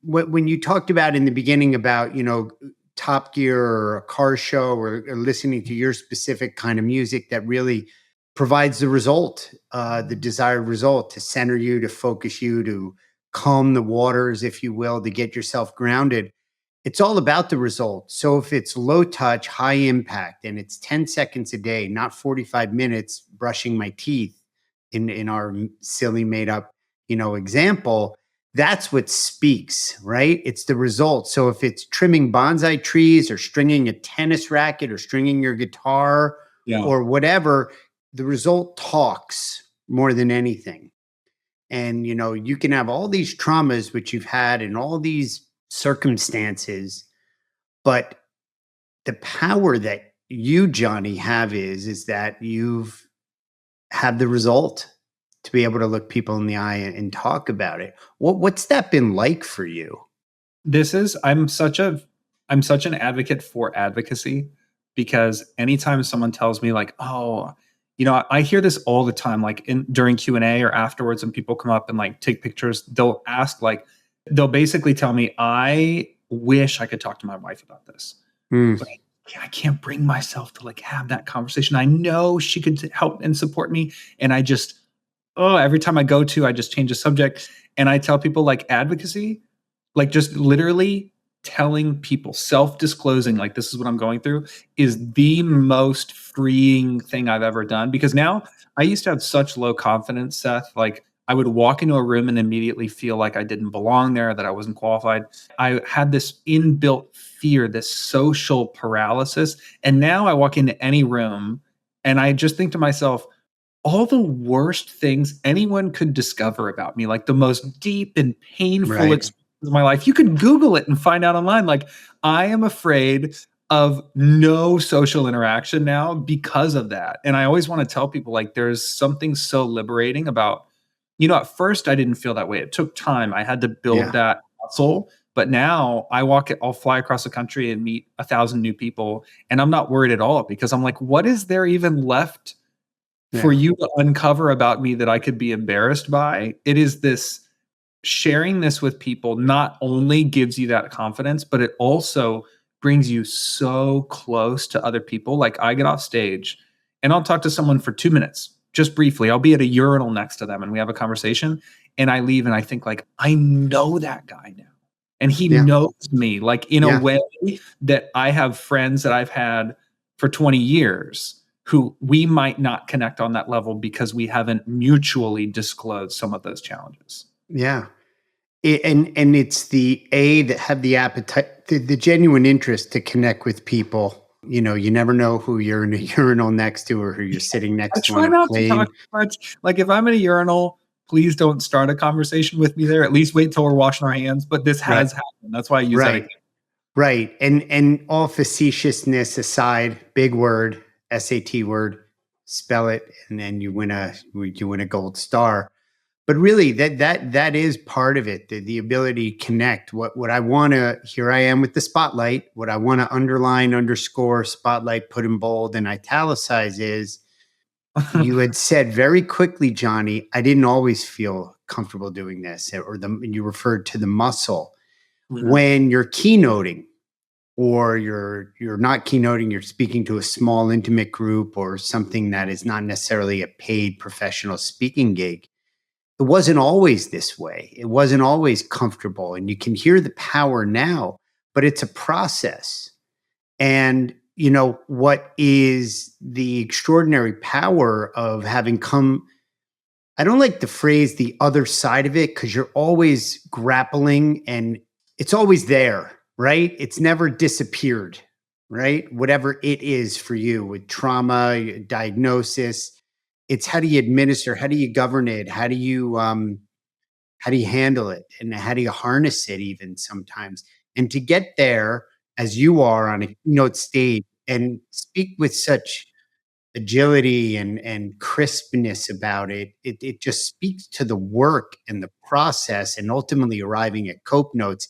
when you talked about in the beginning about, Top Gear or a car show or listening to your specific kind of music that really provides the result, the desired result to center you, to focus you, to calm the waters, if you will, to get yourself grounded. It's all about the result. So if it's low touch, high impact, and it's 10 seconds a day, not 45 minutes brushing my teeth in our silly made up, example, that's what speaks, right? It's the result. So if it's trimming bonsai trees or stringing a tennis racket or stringing your guitar Yeah. or whatever, the result talks more than anything. And, you can have all these traumas which you've had and all these circumstances, but the power that you, Johnny, have is that you've had the result to be able to look people in the eye and talk about it. What's that been like for you? I'm such an advocate for advocacy, because anytime someone tells me like, oh, I hear this all the time, like during Q&A or afterwards, when people come up and like take pictures, they'll basically tell me, I wish I could talk to my wife about this. But I can't bring myself to like have that conversation. I know she could help and support me. And every time I just change the subject. And I tell people like advocacy, like just literally telling people, self-disclosing, like this is what I'm going through, is the most freeing thing I've ever done. Because now I used to have such low confidence, Seth. Like I would walk into a room and immediately feel like I didn't belong there, that I wasn't qualified. I had this inbuilt fear, this social paralysis. And now I walk into any room and I just think to myself, all the worst things anyone could discover about me, like the most deep and painful experiences of my life, you could Google it and find out online. Like I am afraid of no social interaction now because of that. And I always want to tell people like there's something so liberating about, at first I didn't feel that way. It took time. I had to build that muscle. But now I'll fly across the country and meet 1,000 new people. And I'm not worried at all, because I'm like, what is there even left for you to uncover about me that I could be embarrassed by? It is this sharing this with people not only gives you that confidence, but it also brings you so close to other people. Like I get off stage and I'll talk to someone for 2 minutes, just briefly. I'll be at a urinal next to them and we have a conversation, and I leave and I think like, I know that guy now. And he knows me like in a way that I have friends that I've had for 20 years who we might not connect on that level because we haven't mutually disclosed some of those challenges. Yeah. And it's that have the appetite, the genuine interest to connect with people. You never know who you're in a urinal next to or who you're sitting next to on a plane. To talk much. Like if I'm in a urinal, please don't start a conversation with me there. At least wait till we're washing our hands. But this has happened. That's why I use that again. Right. And all facetiousness aside, big word, SAT word, spell it, and then you win a gold star. But really, that is part of it. The ability to connect. What I want to, here I am with the spotlight. What I want to underline, underscore, spotlight, put in bold, and italicize is you had said very quickly, Johnny, I didn't always feel comfortable doing this, or you referred to the muscle. When you're keynoting, or you're not keynoting, you're speaking to a small intimate group or something that is not necessarily a paid professional speaking gig. It wasn't always this way. It wasn't always comfortable. And you can hear the power now, but it's a process. And, what is the extraordinary power of having come, I don't like the phrase the other side of it, because you're always grappling and it's always there, right? It's never disappeared, right? Whatever it is for you with trauma, diagnosis, it's how do you administer, how do you govern it? How do you handle it? And how do you harness it even sometimes? And to get there as you are on a keynote stage and speak with such agility and crispness about it, it just speaks to the work and the process and ultimately arriving at cope notes.